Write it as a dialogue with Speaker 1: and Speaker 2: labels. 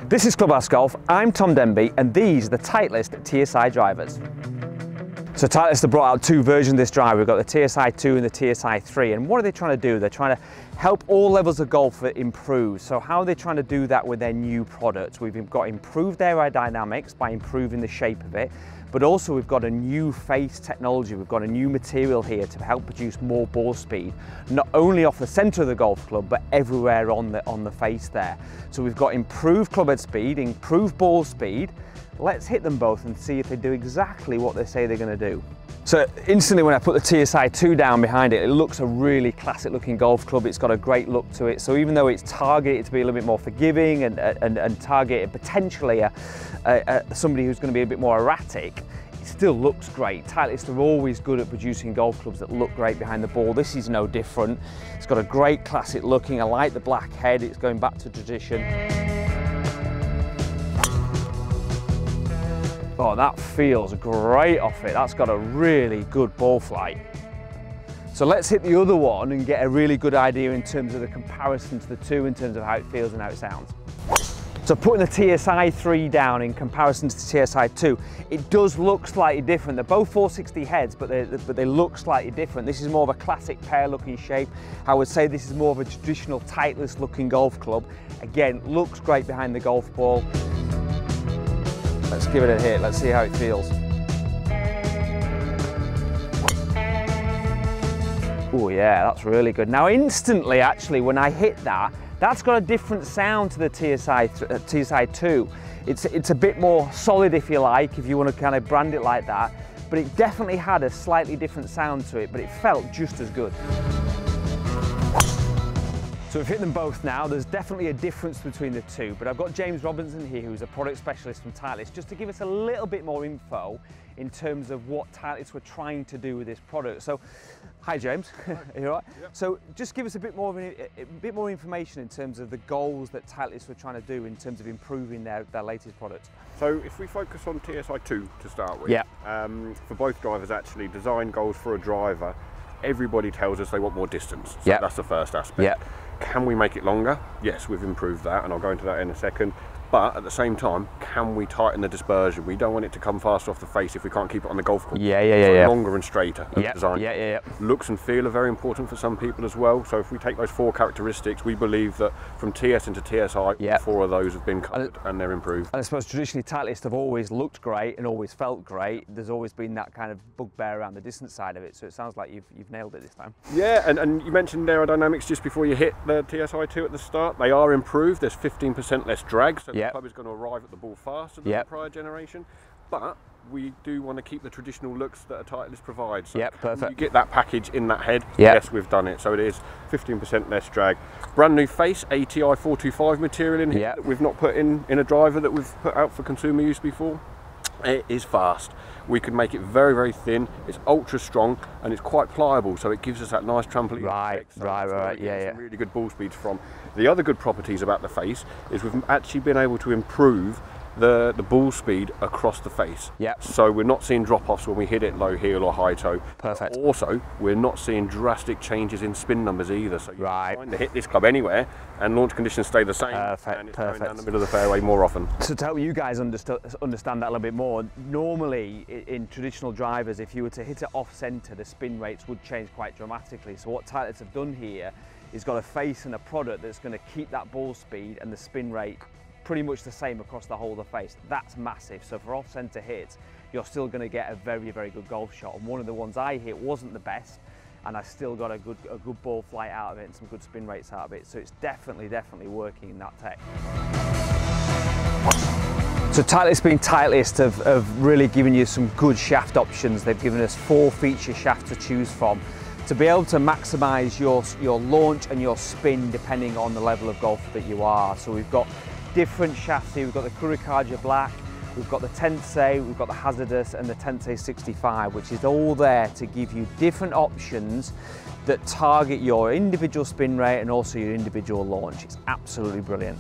Speaker 1: This is Clubhouse Golf, I'm Tom Denby, and these are the Titleist TSi drivers. So Titleist have brought out two versions of this driver. We've got the TSi 2 and the TSi 3, and what are they trying to do? They're trying to help all levels of golf improve. So how are they trying to do that with their new products? We've got improved aerodynamics by improving the shape of it, but also we've got a new face technology. We've got a new material here to help produce more ball speed, not only off the center of the golf club, but everywhere on the face there. So we've got improved clubhead speed, improved ball speed. Let's hit them both and see if they do exactly what they say they're going to do. So instantly when I put the TSi 2 down behind it, it looks a really classic looking golf club. It's got a great look to it. So even though it's targeted to be a little bit more forgiving and targeted potentially somebody who's going to be a bit more erratic, it still looks great. Titleist are always good at producing golf clubs that look great behind the ball. This is no different. It's got a great classic looking. I like the black head. It's going back to tradition. Oh, that feels great off it. That's got a really good ball flight. So let's hit the other one and get a really good idea in terms of the comparison to the two, in terms of how it feels and how it sounds. So putting the TSi 3 down in comparison to the TSi 2, it does look slightly different. They're both 460 heads, but they look slightly different. This is more of a classic pear looking shape. I would say this is more of a traditional Titleist looking golf club. Again, looks great behind the golf ball. Let's give it a hit, let's see how it feels. Oh yeah, that's really good. Now instantly, actually, when I hit that, that's got a different sound to the TSi 2. It's a bit more solid, if you like, if you want to kind of brand it like that, but it definitely had a slightly different sound to it, but it felt just as good. So we've hit them both now. There's definitely a difference between the two, but I've got James Robinson here, who's a product specialist from Titleist, just to give us a little bit more info in terms of what Titleist were trying to do with this product. So, hi James, hi. Are you all right? Yep. So just give us a bit more information in terms of the goals that Titleist were trying to do in terms of improving their latest product.
Speaker 2: So if we focus on TSi 2 to start with,
Speaker 1: yeah.
Speaker 2: For both drivers actually, design goals for a driver, everybody tells us they want more distance. So
Speaker 1: yep.
Speaker 2: That's the first aspect.
Speaker 1: Yep.
Speaker 2: Can we make it longer? Yes, we've improved that, and I'll go into that in a second. But at the same time, can we tighten the dispersion? We don't want it to come fast off the face if we can't keep it on the golf course.
Speaker 1: Yeah.
Speaker 2: Longer and straighter design.
Speaker 1: Yeah.
Speaker 2: Looks and feel are very important for some people as well. So if we take those four characteristics, we believe that from TS into TSi,
Speaker 1: yep.
Speaker 2: 4 of those have been covered and they're improved.
Speaker 1: And I suppose traditionally Titleist have always looked great and always felt great. There's always been that kind of bugbear around the distance side of it. So it sounds like you've nailed it this time.
Speaker 2: Yeah, and you mentioned aerodynamics just before you hit the TSi 2 at the start. They are improved. There's 15% less drag, so
Speaker 1: yep.
Speaker 2: the club is going to arrive at the ball faster than
Speaker 1: yep.
Speaker 2: the prior generation, but we do want to keep the traditional looks that a Titleist provides. So
Speaker 1: yep, perfect.
Speaker 2: You get that package in that head.
Speaker 1: Yep.
Speaker 2: Yes, we've done it. So it is 15% less drag. Brand new face, ATI 425 material in here
Speaker 1: yep.
Speaker 2: that we've not put in a driver that we've put out for consumer use before. It is fast. We can make it very, very thin. It's ultra strong and it's quite pliable, so it gives us that nice trampoline effect. So
Speaker 1: Right. Yeah.
Speaker 2: Some really good ball speeds from. The other good properties about the face is we've actually been able to improve the ball speed across the face.
Speaker 1: Yep.
Speaker 2: So we're not seeing drop-offs when we hit it low heel or high toe.
Speaker 1: Perfect.
Speaker 2: Also, we're not seeing drastic changes in spin numbers either. So you're trying to hit this club anywhere and launch conditions stay the same.
Speaker 1: Perfect.
Speaker 2: And it's going down the middle of the fairway more often.
Speaker 1: So to help you guys understand that a little bit more, normally in traditional drivers, if you were to hit it off centre, the spin rates would change quite dramatically. So what Titleist have done here is got a face and a product that's going to keep that ball speed and the spin rate pretty much the same across the whole of the face. That's massive. So for off-centre hits, you're still going to get a very, very good golf shot. And one of the ones I hit wasn't the best, and I still got a good ball flight out of it and some good spin rates out of it. So it's definitely working in that tech. So Titleist being Titleist have really given you some good shaft options. They've given us 4 feature shafts to choose from to be able to maximise your launch and your spin depending on the level of golfer that you are. So we've got different shafts here. We've got the Kurikaja Black, we've got the Tensei, we've got the Hazardous and the Tensei 65, which is all there to give you different options that target your individual spin rate and also your individual launch. It's absolutely brilliant.